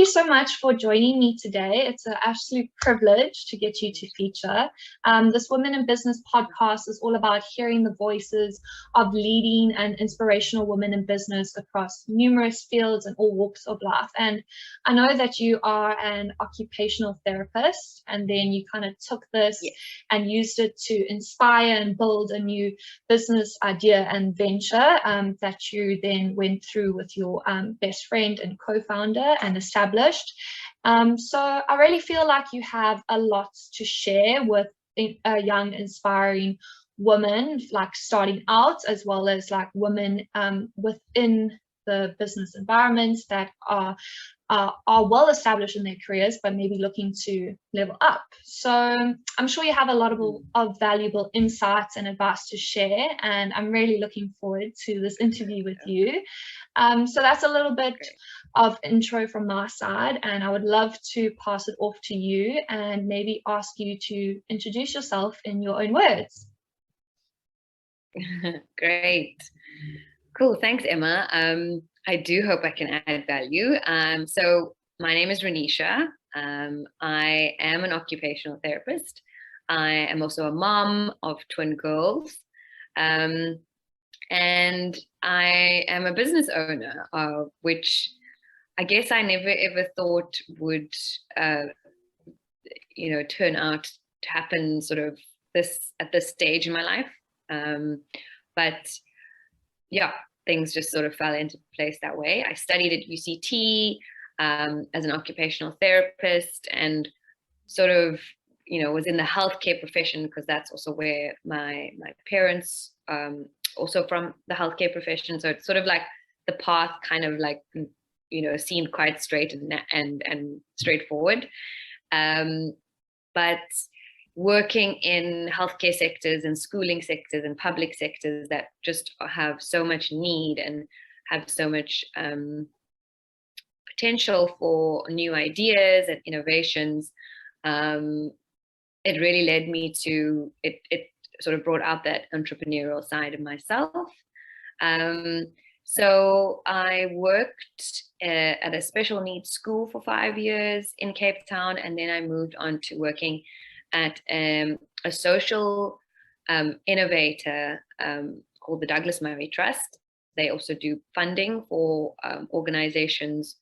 so much for joining me today. It's an absolute privilege to get you to feature. This Women in Business podcast is all about hearing the voices of leading and inspirational women in business across numerous fields and all walks of life. And I know that you are an occupational therapist, and then you kind of took this and used it to inspire and build a new business idea and venture that you then went through with your best friend and co-founder and established. So I really feel like you have a lot to share with a young, inspiring woman, like starting out, as well as like women within the business environments that are well established in their careers, but maybe looking to level up. So I'm sure you have a lot of valuable insights and advice to share, and I'm really looking forward to this interview with you. So that's a little bit of intro from my side, and I would love to pass it off to you and maybe ask you to introduce yourself in your own words. Great. Cool. Thanks, Emma. I do hope I can add value. So my name is Renisha. I am an occupational therapist. I am also a mom of twin girls. And I am a business owner, which I guess I never ever thought would, turn out to happen sort of at this stage in my life. But yeah, things just sort of fell into place that way. I studied at UCT as an occupational therapist, and sort of, was in the healthcare profession because that's also where my parents also from the healthcare profession. So it's sort of like the path kind of like, seemed quite straight and straightforward. But working in healthcare sectors and schooling sectors and public sectors that just have so much need and have so much potential for new ideas and innovations, it really led me to, it sort of brought out that entrepreneurial side of myself. So I worked at a special needs school for 5 years in Cape Town, and then I moved on to working at a social innovator called the Douglas Murray Trust. They also do funding for organizations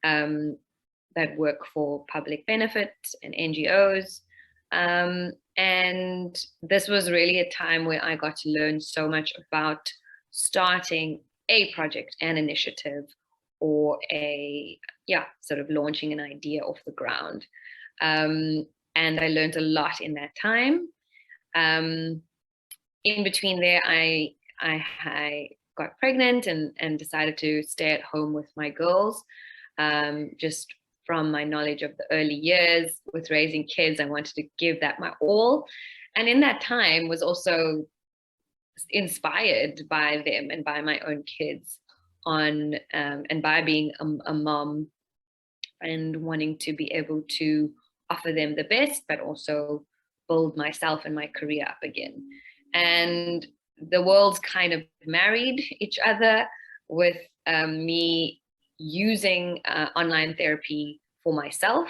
that work for public benefit and NGOs. And this was really a time where I got to learn so much about starting a project, an initiative, or sort of launching an idea off the ground. And I learned a lot in that time. In between there, I got pregnant and decided to stay at home with my girls. Just from my knowledge of the early years with raising kids, I wanted to give that my all. And in that time was also inspired by them and by my own kids and by being a mom and wanting to be able to offer them the best, but also build myself and my career up again. And the worlds kind of married each other with me using online therapy for myself,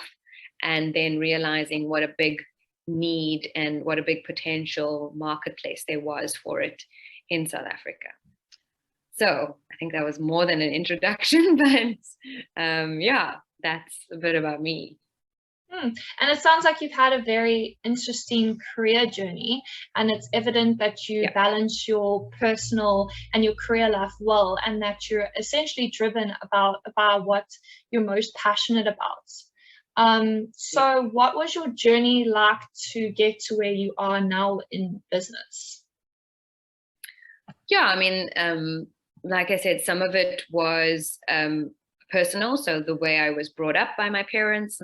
and then realizing what a big need and what a big potential marketplace there was for it in South Africa. So I think that was more than an introduction, but that's a bit about me. And it sounds like you've had a very interesting career journey, and it's evident that you balance your personal and your career life well, and that you're essentially driven about what you're most passionate about. So what was your journey like to get to where you are now in business? Yeah, I mean, like I said, some of it was personal. So the way I was brought up by my parents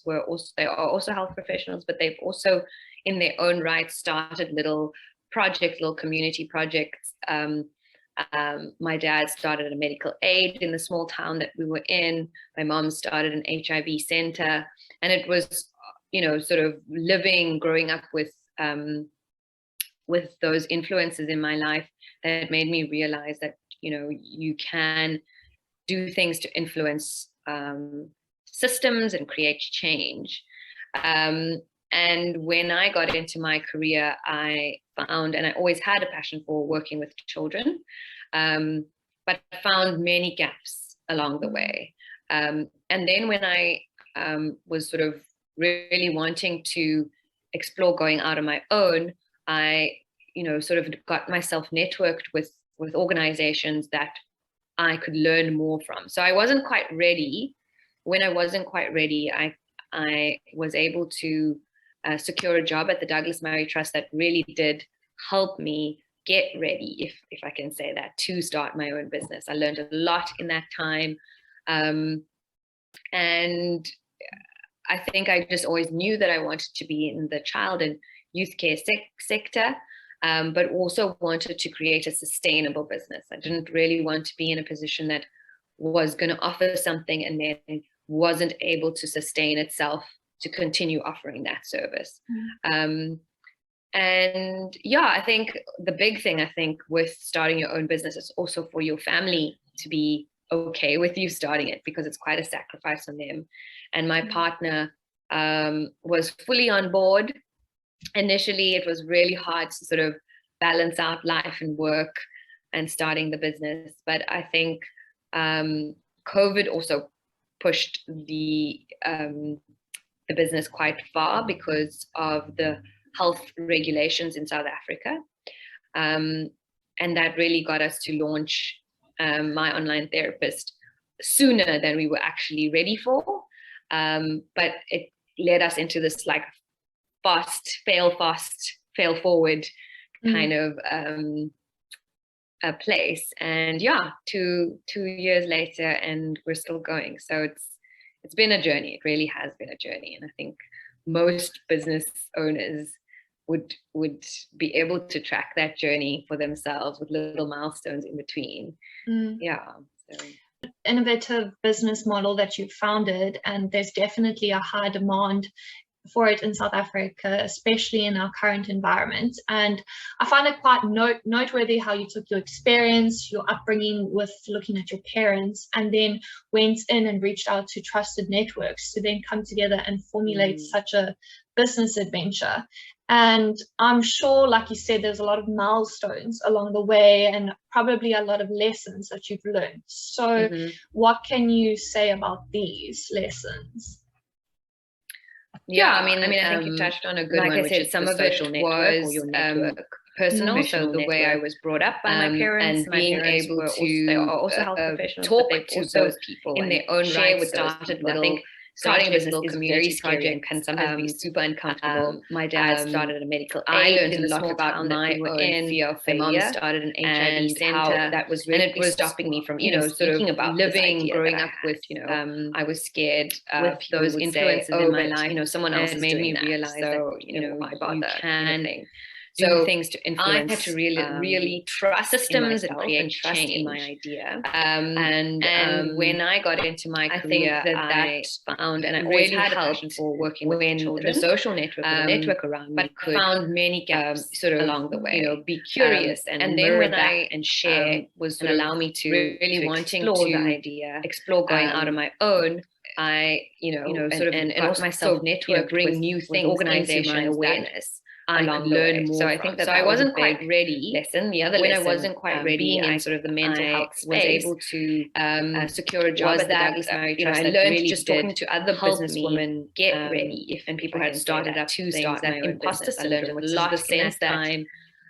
were they are also health professionals, but they've also in their own right started little community projects. My dad started a medical aid in the small town that we were in. My mom started an HIV center, and it was, sort of growing up with those influences in my life that made me realize that, you can do things to influence systems and create change. And when I got into my career, I found, and I always had a passion for working with children, but found many gaps along the way. And then when I was sort of really wanting to explore going out on my own, I, sort of got myself networked with organizations that I could learn more from. So I wasn't quite ready. When I wasn't quite ready, I was able to secure a job at the Douglas Murray Trust that really did help me get ready, if I can say that, to start my own business. I learned a lot in that time. And I think I just always knew that I wanted to be in the child and youth care sector, but also wanted to create a sustainable business. I didn't really want to be in a position that was going to offer something and then wasn't able to sustain itself to continue offering that service. And yeah, I think the big thing, with starting your own business is also for your family to be okay with you starting it, because it's quite a sacrifice on them. And my partner was fully on board. Initially, it was really hard to sort of balance out life and work and starting the business. But I think COVID also pushed the business quite far because of the health regulations in South Africa. And that really got us to launch My Online Therapist sooner than we were actually ready for. But it led us into this like fast, fail forward kind of a place. And yeah, two years later, and we're still going. So it's been a journey. It really has been a journey. And I think most business owners would be able to track that journey for themselves with little milestones in between. Yeah. So. Innovative business model that you founded, and there's definitely a high demand for it in South Africa, especially in our current environment. And I find it quite noteworthy how you took your experience, your upbringing with looking at your parents, and then went in and reached out to trusted networks to then come together and formulate such a business adventure. And I'm sure, like you said, there's a lot of milestones along the way and probably a lot of lessons that you've learned. So what can you say about these lessons? Yeah, I mean, I think you touched on a good one, which is some of it was your network, personal. So the way I was brought up by my parents, and being able to they are also health professionals, talk to those people in their own right with started little. I think starting a business is very scary and can sometimes be super uncomfortable. My dad started a medical aid. I learned a lot about my own fear of failure. My mom started an HIV center that was really, and it was stopping me from, speaking about living, growing up with, I was scared of those influences in my life. Someone else made me realize that, why bother? You can do things to influence. I had to really trust systems and create trust in my idea. And when I got into my career, I found, and I really had a passion for working with children. The social network, the network around me, but found many gaps sort of along the way. Be curious and then when I and share was to allow me to really wanting to the idea, explore going out on my own. I, sort of and also myself network, bring new things, organizations, my awareness. I could learn more. So I think that I wasn't quite ready. The other when I wasn't quite ready, in sort of the mental health space, was able to secure a job at the Douglas Murray Trust. I learned really just talking to other business women get ready. If people had started up to start my own business, I learned a lot in that time.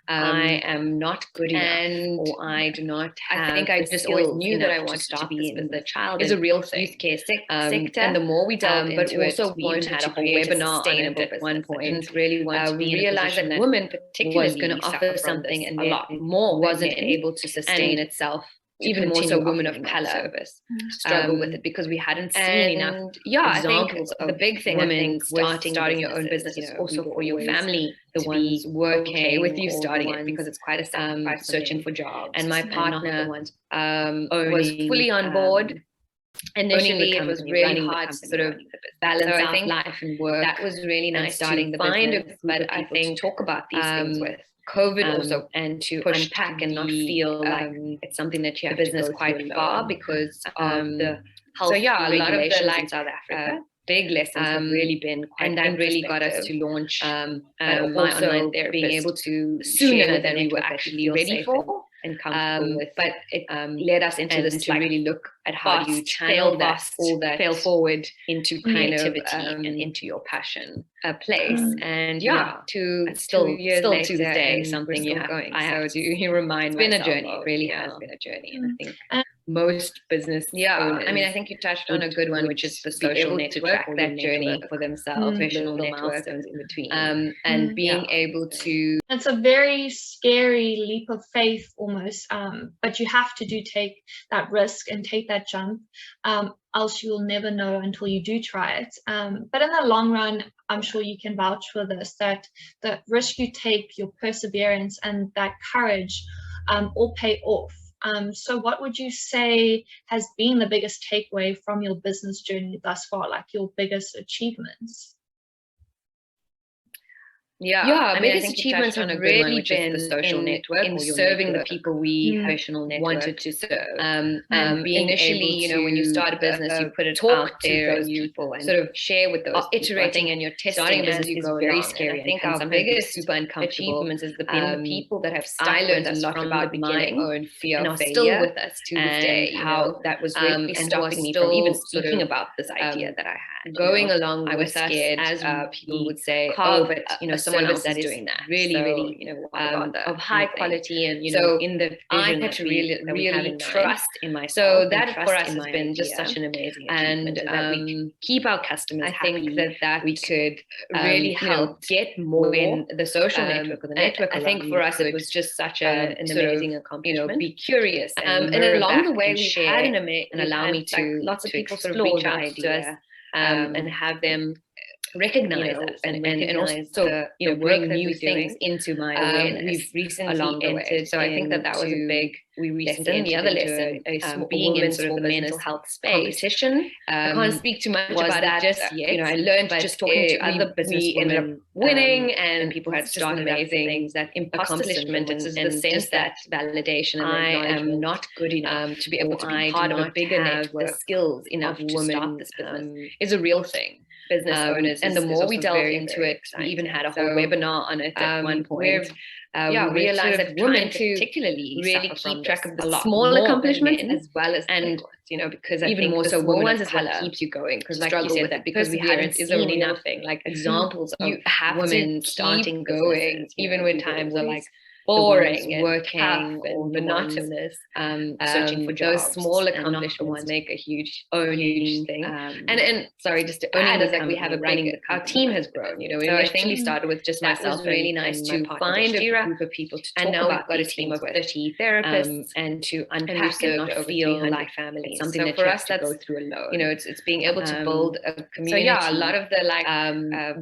I am not good enough, or I do not have. I think I just always knew that I wanted to be in the child is a real thing. Youth care sector, and the more we delved into it, we even had a whole webinar on it at one point. I didn't really want to be realized that women, particularly, was going to offer something, and a lot more wasn't able to sustain itself. Even more so women of color service struggle with it because we hadn't seen enough examples of the big thing women starting your own business is also for your family the ones working with you starting it, because it's quite a sacrifice searching for jobs. And my partner was fully on board. Initially, it was really hard to sort of balance out life and work. That was really nice starting to find a but I think talk about these things with. COVID also, and to unpack and not feel like it's something that you have the business to go quite far because of the health a lot of the regulations in South Africa. big lessons have really been quite, and that really got us to launch but my also online therapist being able to sooner than we were network actually ready for and comfortable with. But it led us into this to really look at how do you channel all that fail forward into creativity and into your passion place. And still 2 years to later, this day and something we're still going. I have to remind it's been a myself journey. Of, It really has been a journey, and I think most business owners, I mean, I think you touched on a good one, which is the social network, that journey for themselves, professional little network milestones in between, and being able to. It's a very scary leap of faith almost, but you have to take that risk and take that jump, else you'll never know until you do try it. But in the long run, I'm sure you can vouch for this, that the risk you take, your perseverance and that courage all pay off. So what would you say has been the biggest takeaway from your business journey thus far, like your biggest achievements? I mean, biggest achievements have really been the social network in serving the people we wanted to serve. Being initially, when you start a business, you put it out there and you sort of share with those iterating and you're testing as you go very along. scary. And I think our biggest super uncomfortable achievements has been the people that have stuck I learned with a us lot from about the my beginning own fear and of are failure, still with us to this day. how that was really stopping me from even speaking about this idea that I had. Going along I was scared, as people would say, but someone else is doing that. Really, of high quality and in the I had to really trust in myself. So that for us has been just such an amazing achievement, and that we keep our customers happy. I think that we could really help get more when the social network or the network. I think for us it was just such an amazing accomplishment. Be curious and along the way we've had and allow me to lots of people sort of explore reach out to us and have them recognize us and also bring bring new new things things into my awareness. We've recently along the way. entered, So I think that was a big we recently lesson. The other lesson, being in sort of the mental health space competition. I can't speak too much was about that it just yet. I learned just talking to other business women winning and people had started amazing things, that accomplishment and and the sense that validation and I am not good enough to be able to be part of a bigger network. The skills enough of to women start this business is a real thing. Business owners, and the more we delve into it, exciting. we even had a whole webinar on it at one point. We realized that women particularly really keep track of the small accomplishments as well as and because even more so small ones is what keeps you going, because like you said, that because we haven't is seen a enough examples you of have women to starting keep going even when times are like boring and working and monotonous, searching for those jobs, small accomplishments make a huge thing. And sorry, just to add, is like we have our team has grown. we initially started with just myself. Was really nice to find a group of people to talk about. We've got a team of 30 therapists and to unpack and not over feel 300 like families. Something so that for you us, have to that's go through alone. It's being able to build a community. So a lot of the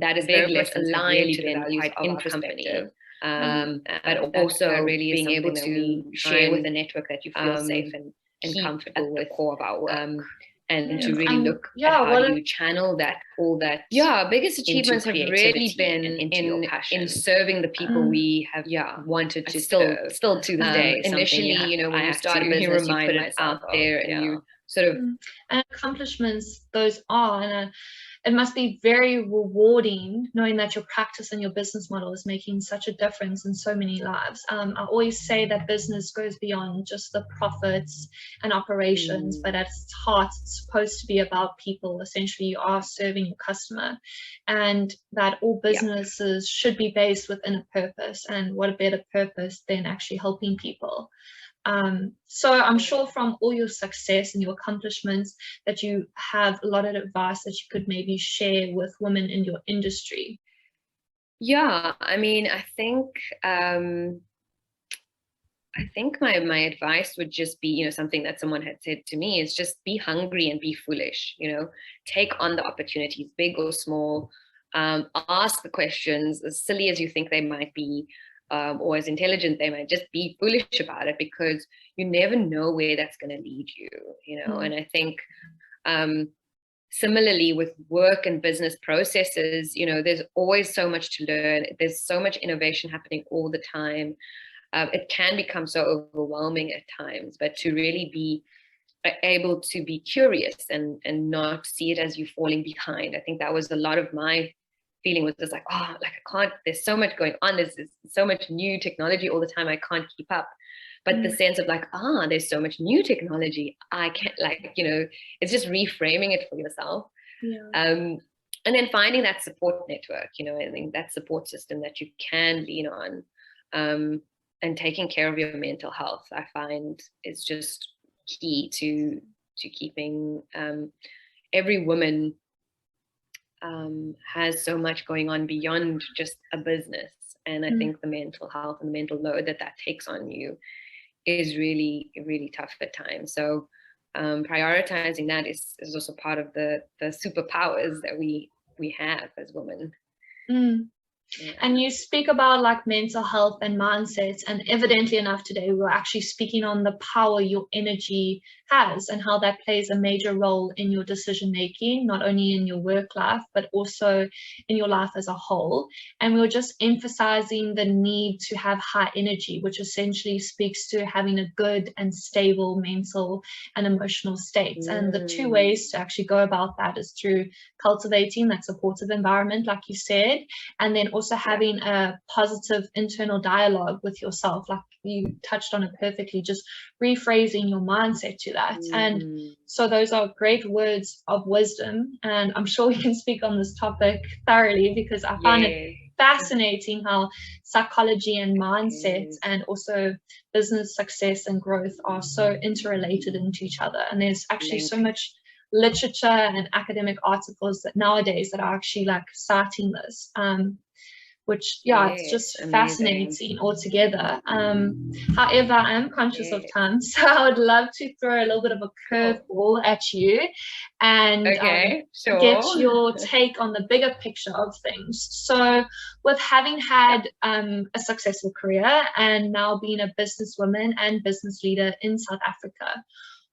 that is big very much lessons aligned really to the been values quite of our introspective. company. But also really being able to share with a a network that you feel safe and comfortable at with the core of our work. And to really look at how do you channel all that biggest achievements have really been in serving the people we have wanted to still to this day. Initially, when you start a business, you put it out there and you sort of and accomplishments those are, and it must be very rewarding knowing that your practice and your business model is making such a difference in so many lives. I always say that business goes beyond just the profits and operations, but at its heart, it's supposed to be about people. Essentially, you are serving your customer, and that all businesses should be based within a purpose. And what a better purpose than actually helping people. So I'm sure from all your success and your accomplishments that you have a lot of advice that you could maybe share with women in your industry. I mean, I think my advice would just be, something that someone had said to me is just be hungry and be foolish, take on the opportunities, big or small, ask the questions, as silly as you think they might be. Or as intelligent they might, just be foolish about it, because you never know where that's going to lead you, And I think similarly with work and business processes, there's always so much to learn. There's so much innovation happening all the time. It can become so overwhelming at times, but to really be are able to be curious and not see it as you falling behind. I think that was a lot of my feeling, was just like, oh, like I can't, there's so much going on, there's so much new technology all the time, I can't keep up. But the sense of like, there's so much new technology, I can't, like, you know, it's just reframing it for yourself. And then finding that support network, you know, I think that support system that you can lean on, and taking care of your mental health, I find is just key to keeping, every woman has so much going on beyond just a business. And I think the mental health and the mental load that takes on you is really, really tough at times. So prioritizing that is also part of the superpowers that we have as women. Yeah. And you speak about like mental health and mindsets, and evidently enough today we're actually speaking on the power your energy has and how that plays a major role in your decision making, not only in your work life but also in your life as a whole. And we were just emphasizing the need to have high energy, which essentially speaks to having a good and stable mental and emotional state. And the two ways to actually go about that is through cultivating that supportive environment, like you said, and then also having a positive internal dialogue with yourself, like you touched on it perfectly, just rephrasing your mindset to that. And so those are great words of wisdom, and I'm sure we can speak on this topic thoroughly, because I find it fascinating how psychology and mindsets and also business success and growth are so interrelated into each other. And there's actually so much literature and academic articles that nowadays that are actually like citing this, which it's just fascinating altogether. However, I am conscious of time, so I would love to throw a little bit of a curveball at you and get your take on the bigger picture of things. So with having had a successful career and now being a businesswoman and business leader in South Africa,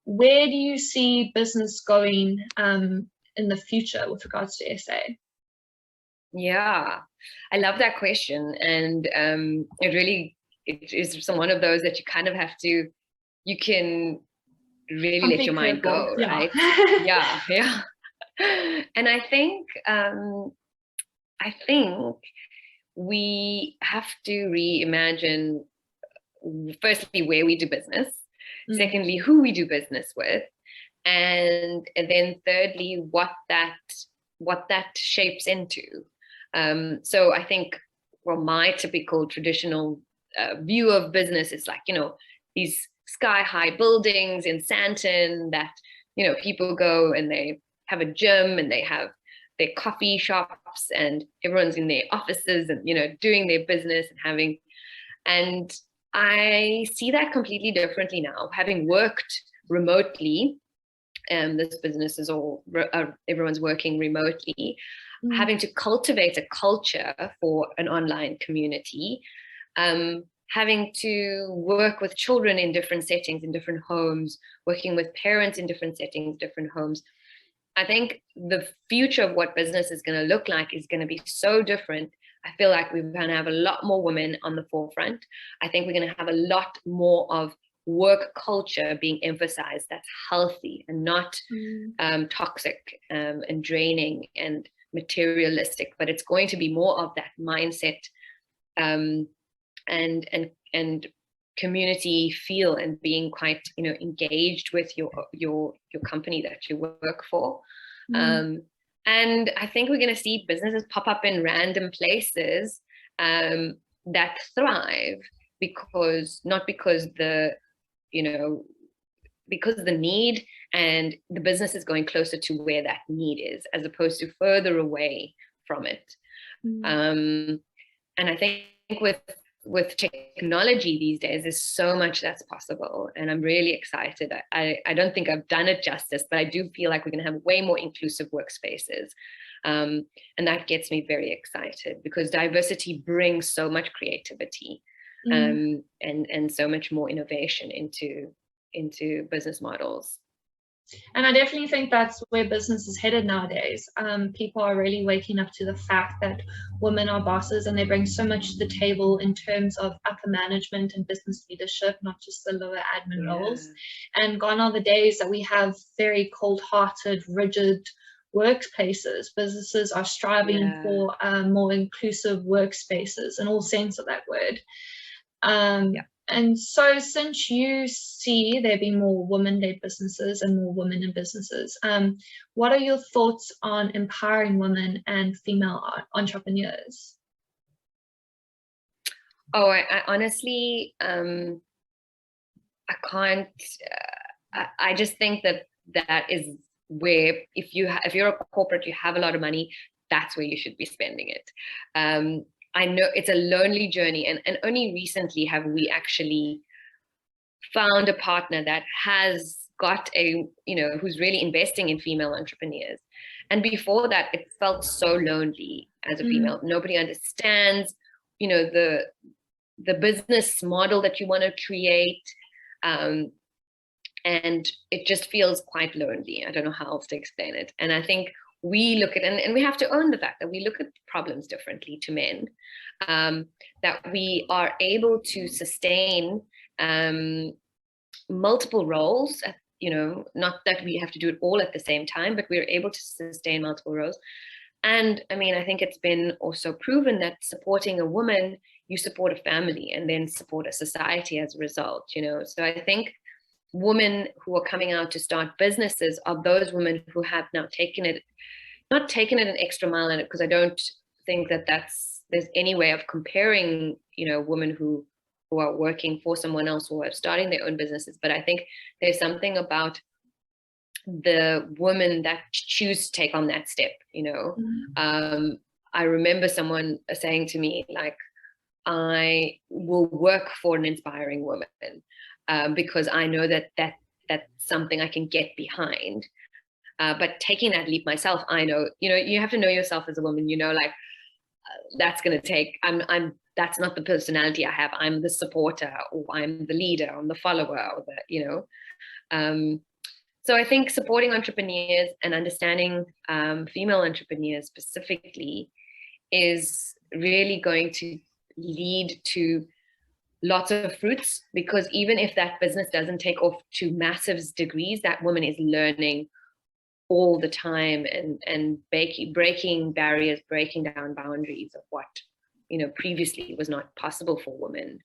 where do you see business going in the future with regards to SA? Yeah, I love that question. And it is one of those that you kind of have to, you can really let your mind go, right? Yeah. And I think we have to reimagine, firstly, where we do business, secondly, who we do business with, and then thirdly, what that shapes into. So I think, well, my typical traditional view of business is like, you know, these sky-high buildings in Sandton that, you know, people go and they have a gym and they have their coffee shops and everyone's in their offices and, you know, doing their business and I see that completely differently now, having worked remotely. This business is all, everyone's working remotely, having to cultivate a culture for an online community, having to work with children in different settings, in different homes, working with parents in different settings, different homes. I think the future of what business is going to look like is going to be so different. I feel like we're going to have a lot more women on the forefront. I think we're going to have a lot more of work culture being emphasized that's healthy and not toxic and draining and materialistic, but it's going to be more of that mindset and community feel and being quite, you know, engaged with your company that you work for. And I think we're going to see businesses pop up in random places that thrive because the need and the business is going closer to where that need is, as opposed to further away from it. And I think with technology these days, there's so much that's possible, and I'm really excited. I don't think I've done it justice, but I do feel like we're going to have way more inclusive workspaces, and that gets me very excited because diversity brings so much creativity and so much more innovation into business models. And I definitely think that's where business is headed nowadays. People are really waking up to the fact that women are bosses and they bring so much to the table in terms of upper management and business leadership, not just the lower admin roles. And gone are the days that we have very cold-hearted, rigid workplaces. Businesses are striving for more inclusive workspaces in all sense of that word. And so since you see there being more women-led businesses and more women in businesses, what are your thoughts on empowering women and female entrepreneurs? Oh, I honestly, I can't, I just think that is where, if you're a corporate, you have a lot of money, that's where you should be spending it. I know it's a lonely journey, and only recently have we actually found a partner that has got who's really investing in female entrepreneurs. And before that, it felt so lonely as a female. Nobody understands, the business model that you want to create. And it just feels quite lonely. I don't know how else to explain it. And I think we look at, and we have to own the fact that we look at problems differently to men, that we are able to sustain multiple roles, not that we have to do it all at the same time, but we're able to sustain multiple roles. And I mean, I think it's been also proven that supporting a woman, you support a family and then support a society as a result, So I think women who are coming out to start businesses are those women who have now not taken it an extra mile in it, because I don't think that there's any way of comparing, women who are working for someone else or are starting their own businesses. But I think there's something about the women that choose to take on that step, I remember someone saying to me, like, I will work for an inspiring woman, because I know that's something I can get behind. But taking that leap myself, I know, you have to know yourself as a woman, that's going to take, that's not the personality I have. I'm the supporter, or I'm the leader, I'm the follower, or so I think supporting entrepreneurs and understanding female entrepreneurs specifically is really going to lead to lots of fruits, because even if that business doesn't take off to massive degrees, that woman is learning all the time and breaking barriers, breaking down boundaries of what previously was not possible for women.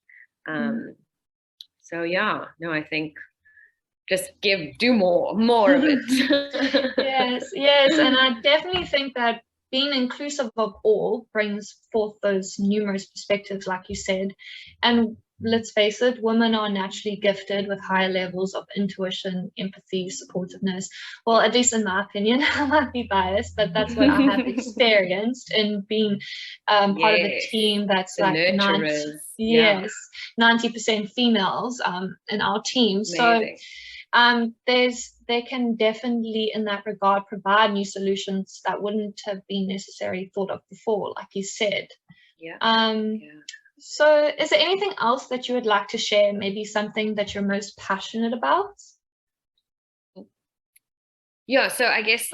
So yeah, no, I think just do more of it. yes, and I definitely think that being inclusive of all brings forth those numerous perspectives, like you said. And let's face it, women are naturally gifted with higher levels of intuition, empathy, supportiveness. Well, at least in my opinion, I might be biased, but that's what I have experienced in being part of a team that's the like nurturers. 90% females in our team. Amazing. So they can definitely in that regard provide new solutions that wouldn't have been necessarily thought of before, like you said. So is there anything else that you would like to share, maybe something that you're most passionate about? Yeah, so I guess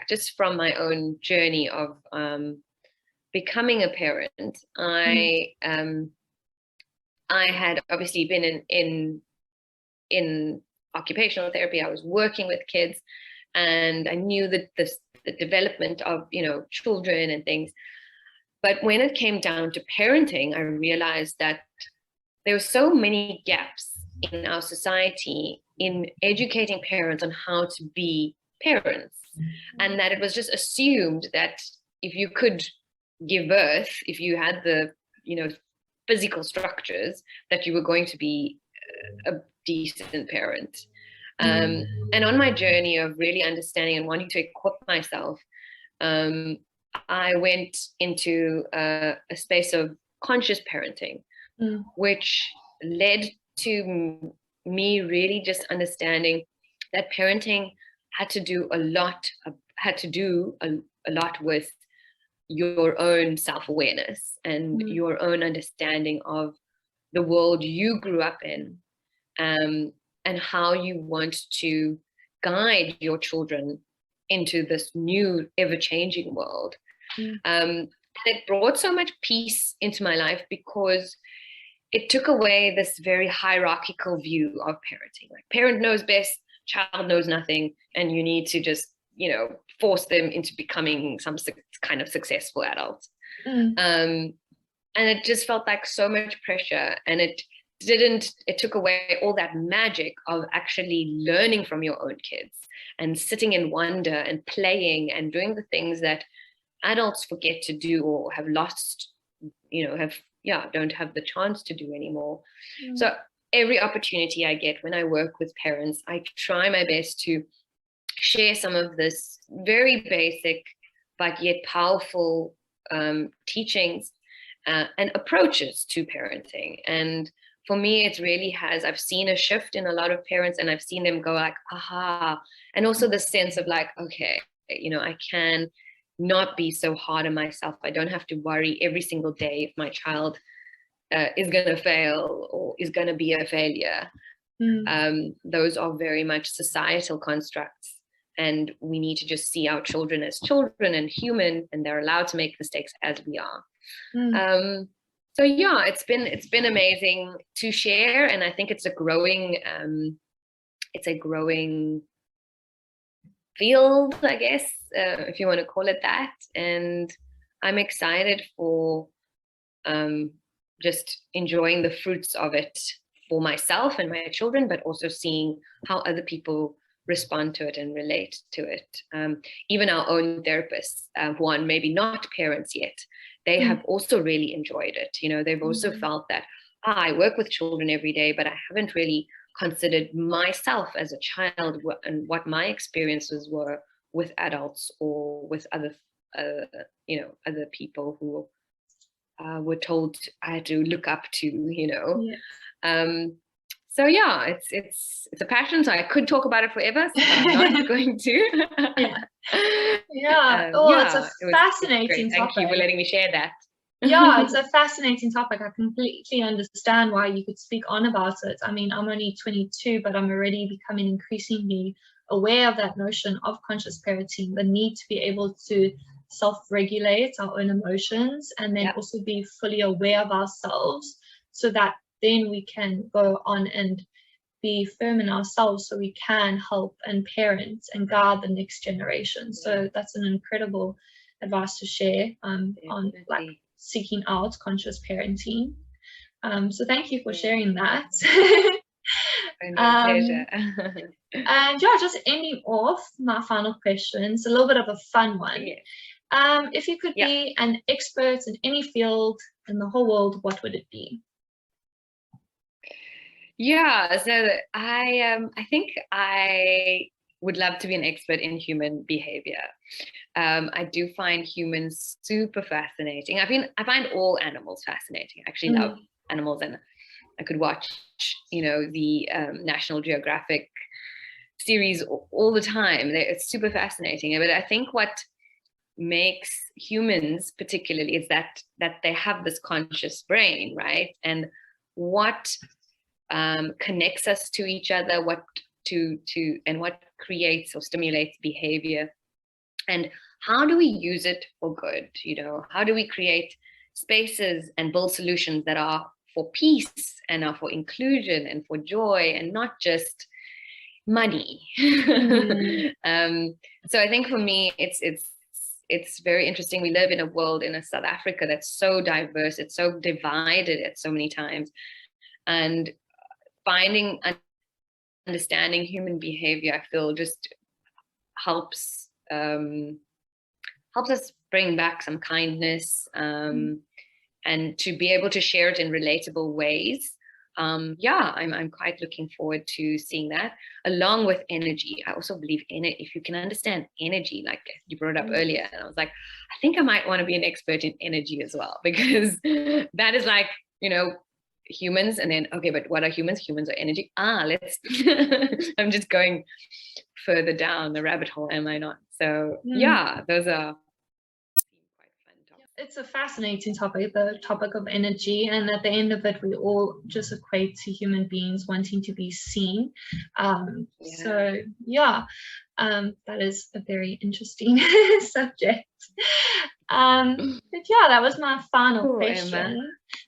just from my own journey of becoming a parent, I had obviously been in occupational therapy. I was working with kids, and I knew that the development of children and things. But when it came down to parenting, I realized that there were so many gaps in our society in educating parents on how to be parents, and that it was just assumed that if you could give birth, if you had the physical structures, that you were going to be a decent parent. And on my journey of really understanding and wanting to equip myself, I went into a space of conscious parenting, which led to me really just understanding that parenting had to do a lot with your own self-awareness and your own understanding of the world you grew up in, and how you want to guide your children into this new ever-changing world. And it brought so much peace into my life because it took away this very hierarchical view of parenting. Like, parent knows best, child knows nothing, and you need to just, force them into becoming some kind of successful adult. And it just felt like so much pressure, and it took away all that magic of actually learning from your own kids and sitting in wonder and playing and doing the things that adults forget to do or have lost, don't have the chance to do anymore. So every opportunity I get when I work with parents, I try my best to share some of this very basic but yet powerful teachings and approaches to parenting. And for me, it really has, I've seen a shift in a lot of parents, and I've seen them go like, aha. And also the sense of like, okay, I can not be so hard on myself. I don't have to worry every single day if my child is going to fail or is going to be a failure. Those are very much societal constructs, and we need to just see our children as children and human, and they're allowed to make mistakes as we are. So yeah, it's been amazing to share, and I think it's a growing field, I guess, if you want to call it that. And I'm excited for just enjoying the fruits of it for myself and my children, but also seeing how other people respond to it and relate to it. Even our own therapists, who are maybe not parents yet, they have also really enjoyed it. They've also felt that, I work with children every day, but I haven't really considered myself as a child and what my experiences were with adults or with other people who were told I had to look up to. So yeah, it's a passion. So I could talk about it forever, so I'm not going to. It's a fascinating topic. Thank you for letting me share that. It's a fascinating topic. I completely understand why you could speak on about it. I mean, I'm only 22, but I'm already becoming increasingly aware of that notion of conscious parenting, the need to be able to self-regulate our own emotions, and then also be fully aware of ourselves, so that then we can go on and be firm in ourselves, so we can help and parent and guide the next generation. So that's an incredible advice to share on like seeking out conscious parenting. So thank you for sharing that. Pleasure. And just ending off, my final question, it's a little bit of a fun one. If you could be an expert in any field in the whole world, what would it be? So I think I would love to be an expert in human behavior. I do find humans super fascinating. I find all animals fascinating. I actually love animals, and I could watch, the National Geographic series all the time. It's super fascinating. But I think what makes humans particularly is that they have this conscious brain, right? And what connects us to each other, what creates or stimulates behavior, and how do we use it for good? How do we create spaces and build solutions that are for peace and are for inclusion and for joy, and not just money? So I think for me, it's very interesting. We live in a world, in South Africa, that's so diverse, it's so divided at so many times, and understanding human behavior, I feel, just helps us bring back some kindness, and to be able to share it in relatable ways. I'm quite looking forward to seeing that, along with energy. I also believe in it. If you can understand energy, like you brought up earlier, and I was like, I think I might want to be an expert in energy as well, because that is like, humans, and then, okay, but what are humans? Humans are energy. Let's I'm just going further down the rabbit hole, am I not? So those are quite fun topics. It's a fascinating topic, the topic of energy, and at the end of it, we all just equate to human beings wanting to be seen. So yeah, that is a very interesting subject. But yeah, that was my final question. Emma.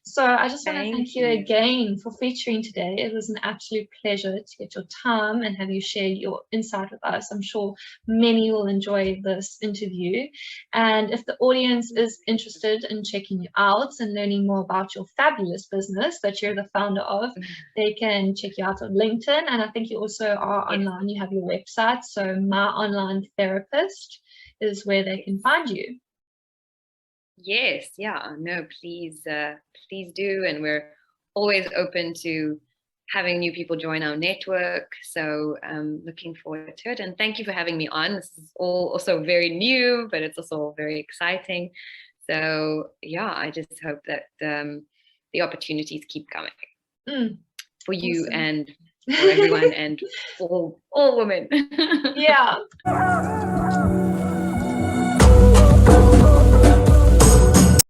So I just want to Thank thank you you. again for featuring today. It was an absolute pleasure to get your time and have you share your insight with us. I'm sure many will enjoy this interview. And if the audience is interested in checking you out and learning more about your fabulous business that you're the founder of, they can check you out on LinkedIn. And I think you also are online. You have your website. So My Online Therapist is where they can find you. Yes, yeah, no, please do. And we're always open to having new people join our network. So looking forward to it. And thank you for having me on. This is all also very new, but it's also very exciting. So yeah, I just hope that the opportunities keep coming for you and for everyone and all women. Yeah.